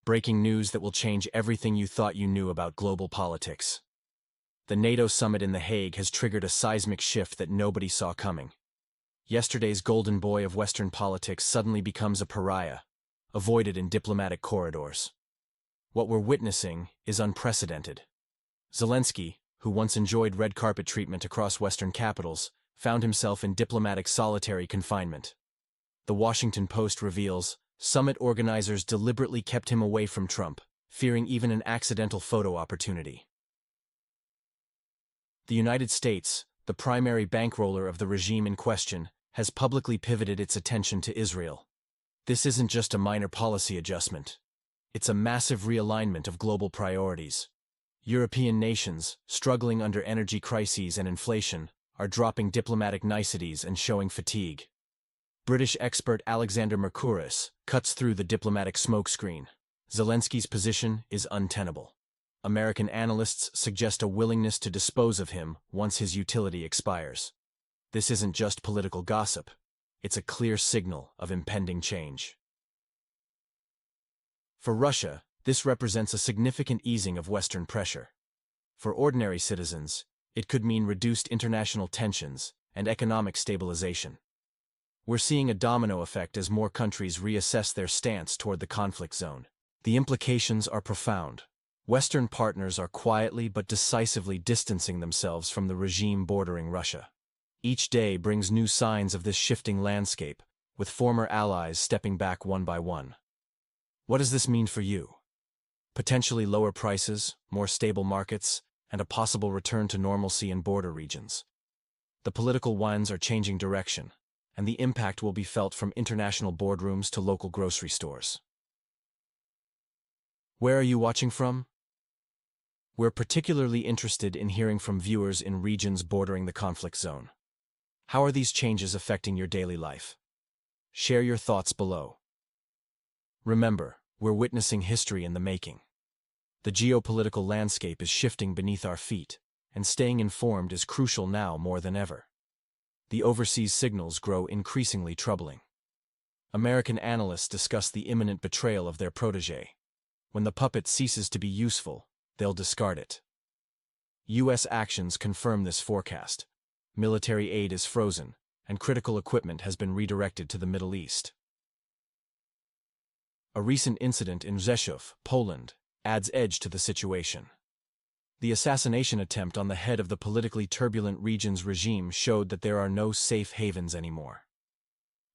Breaking news that will change everything you thought you knew about global politics. The NATO summit in The Hague has triggered a seismic shift that nobody saw coming. Yesterday's golden boy of Western politics suddenly becomes a pariah, avoided in diplomatic corridors. What we're witnessing is unprecedented. Zelensky, who once enjoyed red carpet treatment across Western capitals, found himself in diplomatic solitary confinement. The Washington Post reveals, summit organizers deliberately kept him away from Trump, fearing even an accidental photo opportunity. The United States, the primary bankroller of the regime in question, has publicly pivoted its attention to Israel. This isn't just a minor policy adjustment. It's a massive realignment of global priorities. European nations, struggling under energy crises and inflation, are dropping diplomatic niceties and showing fatigue. British expert Alexander Mercouris cuts through the diplomatic smokescreen. Zelensky's position is untenable. American analysts suggest a willingness to dispose of him once his utility expires. This isn't just political gossip. It's a clear signal of impending change. For Russia, this represents a significant easing of Western pressure. For ordinary citizens, it could mean reduced international tensions and economic stabilization. We're seeing a domino effect as more countries reassess their stance toward the conflict zone. The implications are profound. Western partners are quietly but decisively distancing themselves from the regime bordering Russia. Each day brings new signs of this shifting landscape, with former allies stepping back one by one. What does this mean for you? Potentially lower prices, more stable markets, and a possible return to normalcy in border regions. The political winds are changing direction, and the impact will be felt from international boardrooms to local grocery stores. Where are you watching from? We're particularly interested in hearing from viewers in regions bordering the conflict zone. How are these changes affecting your daily life? Share your thoughts below. Remember, we're witnessing history in the making. The geopolitical landscape is shifting beneath our feet, and staying informed is crucial now more than ever. The overseas signals grow increasingly troubling. American analysts discuss the imminent betrayal of their protégé. When the puppet ceases to be useful, they'll discard it. U.S. actions confirm this forecast. Military aid is frozen, and critical equipment has been redirected to the Middle East. A recent incident in Rzeszów, Poland, adds edge to the situation. The assassination attempt on the head of the politically turbulent region's regime showed that there are no safe havens anymore.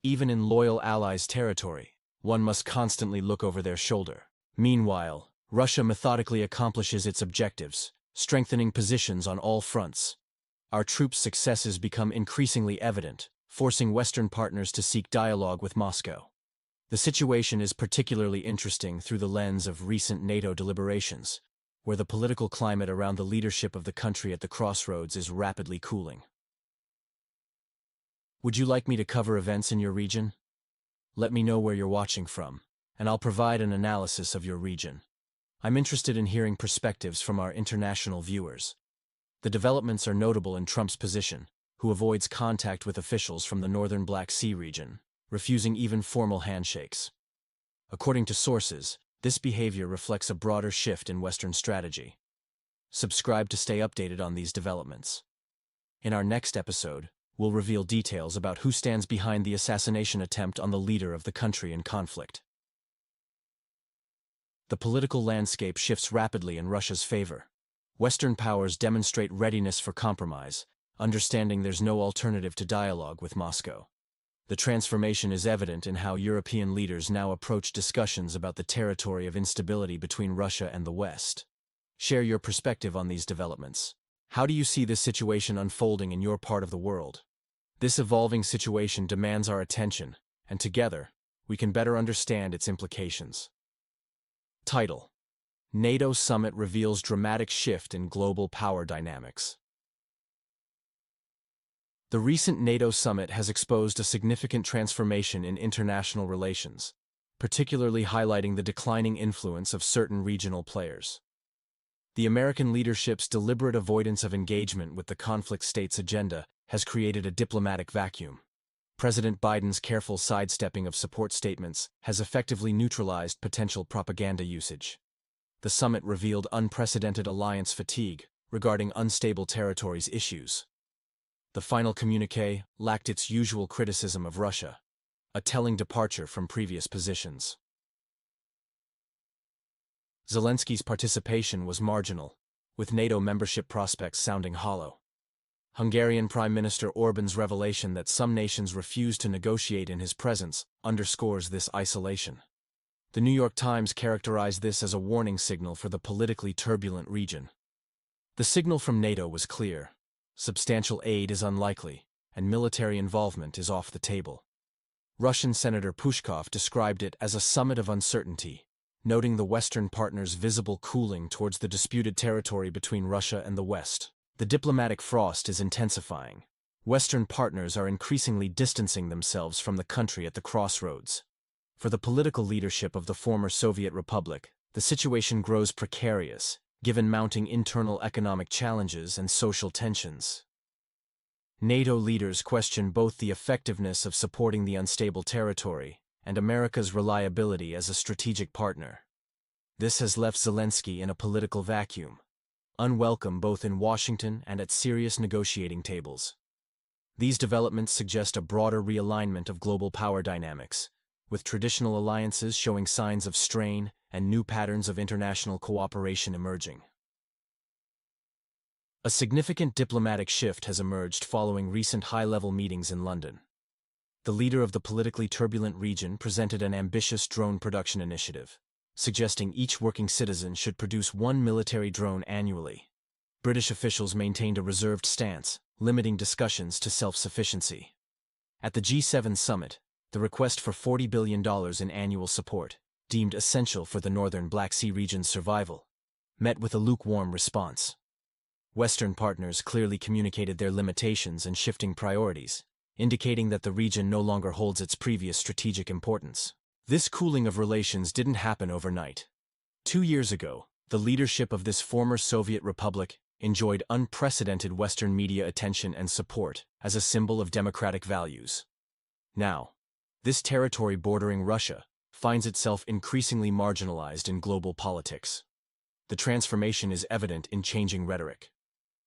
Even in loyal allies' territory, one must constantly look over their shoulder. Meanwhile, Russia methodically accomplishes its objectives, strengthening positions on all fronts. Our troops' successes become increasingly evident, forcing Western partners to seek dialogue with Moscow. The situation is particularly interesting through the lens of recent NATO deliberations, where the political climate around the leadership of the country at the crossroads is rapidly cooling. Would you like me to cover events in your region? Let me know where you're watching from, and I'll provide an analysis of your region. I'm interested in hearing perspectives from our international viewers. The developments are notable in Trump's position, who avoids contact with officials from the northern Black Sea region, refusing even formal handshakes. According to sources, this behavior reflects a broader shift in Western strategy. Subscribe to stay updated on these developments. In our next episode, we'll reveal details about who stands behind the assassination attempt on the leader of the country in conflict. The political landscape shifts rapidly in Russia's favor. Western powers demonstrate readiness for compromise, understanding there's no alternative to dialogue with Moscow. The transformation is evident in how European leaders now approach discussions about the territory of instability between Russia and the West. Share your perspective on these developments. How do you see this situation unfolding in your part of the world? This evolving situation demands our attention, and together, we can better understand its implications. Title: NATO Summit Reveals Dramatic Shift in Global Power Dynamics. The recent NATO summit has exposed a significant transformation in international relations, particularly highlighting the declining influence of certain regional players. The American leadership's deliberate avoidance of engagement with the conflict states' agenda has created a diplomatic vacuum. President Biden's careful sidestepping of support statements has effectively neutralized potential propaganda usage. The summit revealed unprecedented alliance fatigue regarding unstable territories issues. The final communiqué lacked its usual criticism of Russia, a telling departure from previous positions. Zelensky's participation was marginal, with NATO membership prospects sounding hollow. Hungarian Prime Minister Orbán's revelation that some nations refuse to negotiate in his presence underscores this isolation. The New York Times characterized this as a warning signal for the politically turbulent region. The signal from NATO was clear: substantial aid is unlikely, and military involvement is off the table. Russian Senator Pushkov described it as a summit of uncertainty, noting the Western partners' visible cooling towards the disputed territory between Russia and the West. The diplomatic frost is intensifying. Western partners are increasingly distancing themselves from the country at the crossroads. For the political leadership of the former Soviet Republic, the situation grows precarious, given mounting internal economic challenges and social tensions. NATO leaders question both the effectiveness of supporting the unstable territory and America's reliability as a strategic partner. This has left Zelensky in a political vacuum, unwelcome both in Washington and at serious negotiating tables. These developments suggest a broader realignment of global power dynamics, with traditional alliances showing signs of strain and new patterns of international cooperation emerging. A significant diplomatic shift has emerged following recent high-level meetings in London. The leader of the politically turbulent region presented an ambitious drone production initiative, suggesting each working citizen should produce one military drone annually. British officials maintained a reserved stance, limiting discussions to self-sufficiency. At the G7 summit, the request for $40 billion in annual support, deemed essential for the northern Black Sea region's survival, met with a lukewarm response. Western partners clearly communicated their limitations and shifting priorities, indicating that the region no longer holds its previous strategic importance. This cooling of relations didn't happen overnight. 2 years ago, the leadership of this former Soviet republic enjoyed unprecedented Western media attention and support as a symbol of democratic values. Now, this territory bordering Russia finds itself increasingly marginalized in global politics. The transformation is evident in changing rhetoric.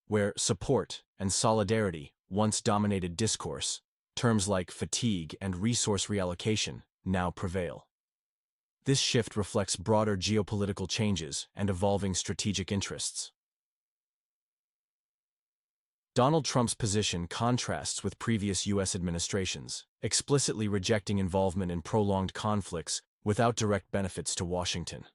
Where support and solidarity once dominated discourse, terms like fatigue and resource reallocation now prevail. This shift reflects broader geopolitical changes and evolving strategic interests. Donald Trump's position contrasts with previous U.S. administrations, explicitly rejecting involvement in prolonged conflicts without direct benefits to Washington.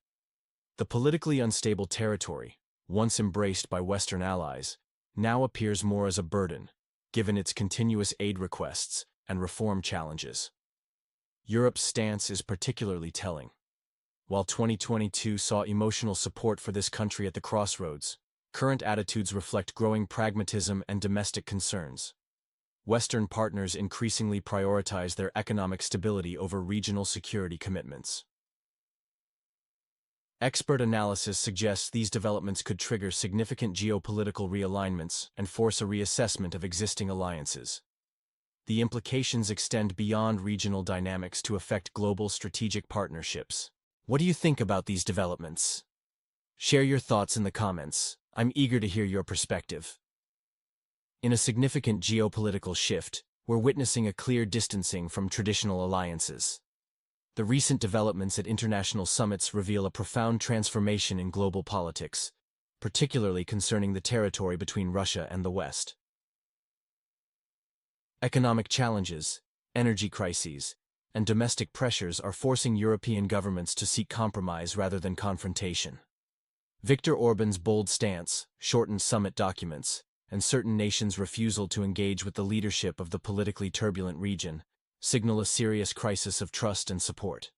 The politically unstable territory, once embraced by Western allies, now appears more as a burden, given its continuous aid requests and reform challenges. Europe's stance is particularly telling. While 2022 saw emotional support for this country at the crossroads, current attitudes reflect growing pragmatism and domestic concerns. Western partners increasingly prioritize their economic stability over regional security commitments. Expert analysis suggests these developments could trigger significant geopolitical realignments and force a reassessment of existing alliances. The implications extend beyond regional dynamics to affect global strategic partnerships. What do you think about these developments? Share your thoughts in the comments. I'm eager to hear your perspective. In a significant geopolitical shift, we're witnessing a clear distancing from traditional alliances. The recent developments at international summits reveal a profound transformation in global politics, particularly concerning the territory between Russia and the West. Economic challenges, energy crises, and domestic pressures are forcing European governments to seek compromise rather than confrontation. Viktor Orbán's bold stance, shortened summit documents, and certain nations' refusal to engage with the leadership of the politically turbulent region signal a serious crisis of trust and support.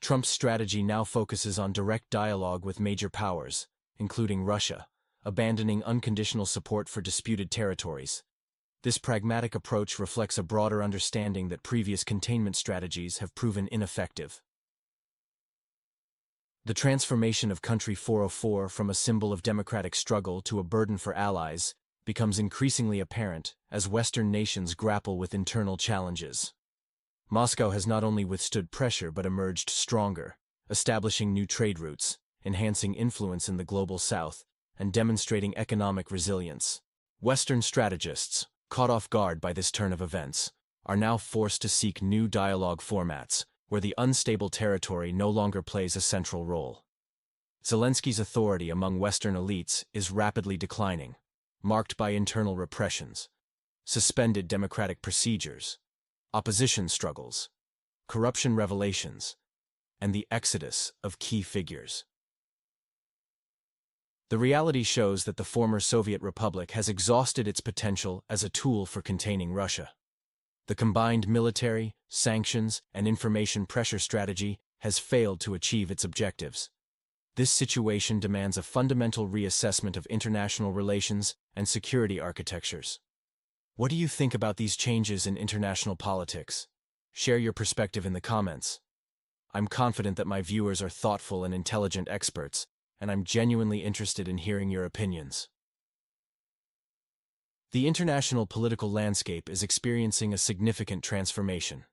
Trump's strategy now focuses on direct dialogue with major powers, including Russia, abandoning unconditional support for disputed territories. This pragmatic approach reflects a broader understanding that previous containment strategies have proven ineffective. The transformation of Country 404 from a symbol of democratic struggle to a burden for allies becomes increasingly apparent as Western nations grapple with internal challenges. Moscow has not only withstood pressure but emerged stronger, establishing new trade routes, enhancing influence in the global south, and demonstrating economic resilience. Western strategists, caught off guard by this turn of events, are now forced to seek new dialogue formats where the unstable territory no longer plays a central role. Zelensky's authority among Western elites is rapidly declining, marked by internal repressions, suspended democratic procedures, opposition struggles, corruption revelations, and the exodus of key figures. The reality shows that the former Soviet Republic has exhausted its potential as a tool for containing Russia. The combined military, sanctions, and information pressure strategy has failed to achieve its objectives. This situation demands a fundamental reassessment of international relations and security architectures. What do you think about these changes in international politics? Share your perspective in the comments. I'm confident that my viewers are thoughtful and intelligent experts, and I'm genuinely interested in hearing your opinions. The international political landscape is experiencing a significant transformation.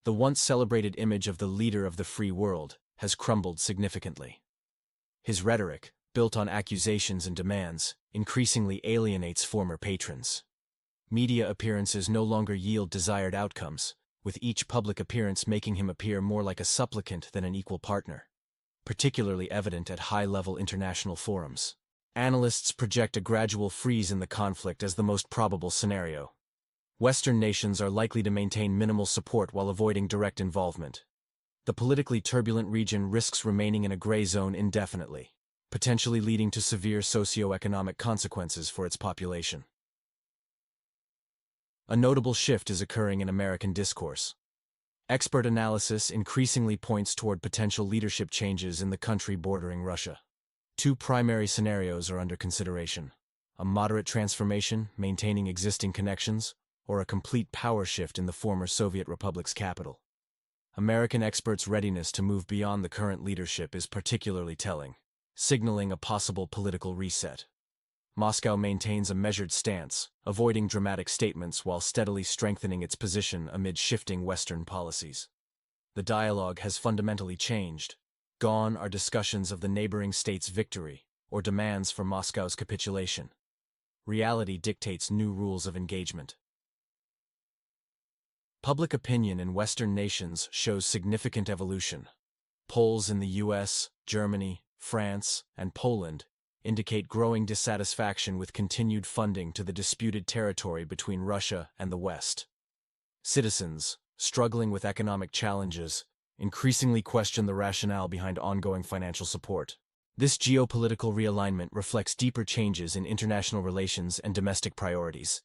The once celebrated image of the leader of the free world has crumbled significantly. His rhetoric, built on accusations and demands, increasingly alienates former patrons. Media appearances no longer yield desired outcomes, with each public appearance making him appear more like a supplicant than an equal partner, particularly evident at high-level international forums. Analysts project a gradual freeze in the conflict as the most probable scenario. Western nations are likely to maintain minimal support while avoiding direct involvement. The politically turbulent region risks remaining in a gray zone indefinitely, potentially leading to severe socio-economic consequences for its population. A notable shift is occurring in American discourse. Expert analysis increasingly points toward potential leadership changes in the country bordering Russia. Two primary scenarios are under consideration: a moderate transformation, maintaining existing connections, or a complete power shift in the former Soviet Republic's capital. American experts' readiness to move beyond the current leadership is particularly telling, signaling a possible political reset. Moscow maintains a measured stance, avoiding dramatic statements while steadily strengthening its position amid shifting Western policies. The dialogue has fundamentally changed. Gone are discussions of the neighboring state's victory or demands for Moscow's capitulation. Reality dictates new rules of engagement. Public opinion in Western nations shows significant evolution. Polls in the US, Germany, France, and Poland indicate growing dissatisfaction with continued funding to the disputed territory between Russia and the West. Citizens, struggling with economic challenges, increasingly question the rationale behind ongoing financial support. This geopolitical realignment reflects deeper changes in international relations and domestic priorities.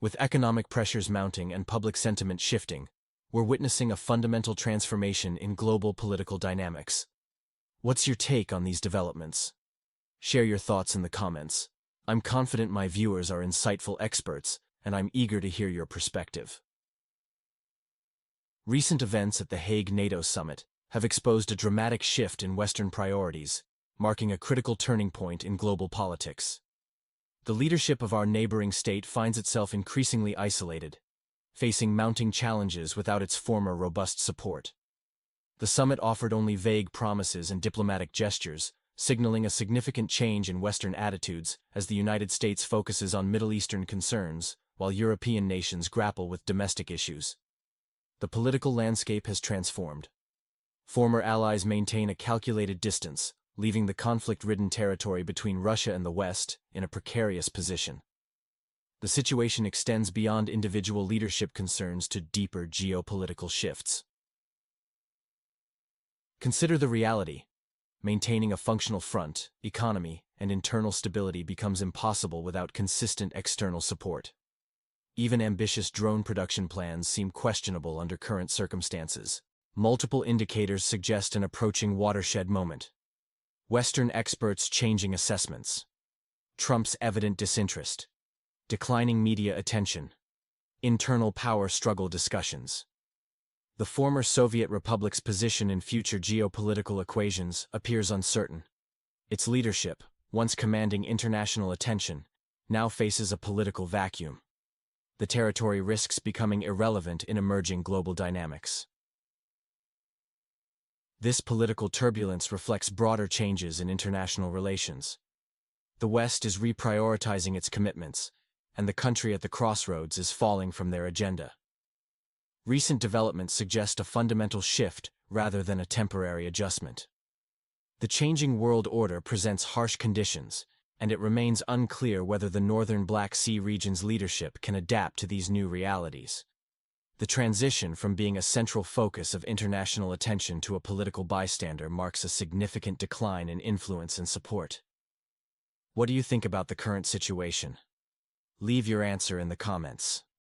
With economic pressures mounting and public sentiment shifting, we're witnessing a fundamental transformation in global political dynamics. What's your take on these developments? Share your thoughts in the comments. I'm confident my viewers are insightful experts, and I'm eager to hear your perspective. Recent events at the Hague NATO summit have exposed a dramatic shift in Western priorities, marking a critical turning point in global politics. The leadership of our neighboring state finds itself increasingly isolated, facing mounting challenges without its former robust support. The summit offered only vague promises and diplomatic gestures, signaling a significant change in Western attitudes as the United States focuses on Middle Eastern concerns, while European nations grapple with domestic issues. The political landscape has transformed. Former allies maintain a calculated distance, leaving the conflict-ridden territory between Russia and the West in a precarious position. The situation extends beyond individual leadership concerns to deeper geopolitical shifts. Consider the reality. Maintaining a functional front, economy, and internal stability becomes impossible without consistent external support. Even ambitious drone production plans seem questionable under current circumstances. Multiple indicators suggest an approaching watershed moment. Western experts changing assessments. Trump's evident disinterest. Declining media attention. Internal power struggle discussions. The former Soviet Republic's position in future geopolitical equations appears uncertain. Its leadership, once commanding international attention, now faces a political vacuum. The territory risks becoming irrelevant in emerging global dynamics. This political turbulence reflects broader changes in international relations. The West is reprioritizing its commitments, and the country at the crossroads is falling from their agenda. Recent developments suggest a fundamental shift rather than a temporary adjustment. The changing world order presents harsh conditions, and it remains unclear whether the northern Black Sea region's leadership can adapt to these new realities. The transition from being a central focus of international attention to a political bystander marks a significant decline in influence and support. What do you think about the current situation? Leave your answer in the comments.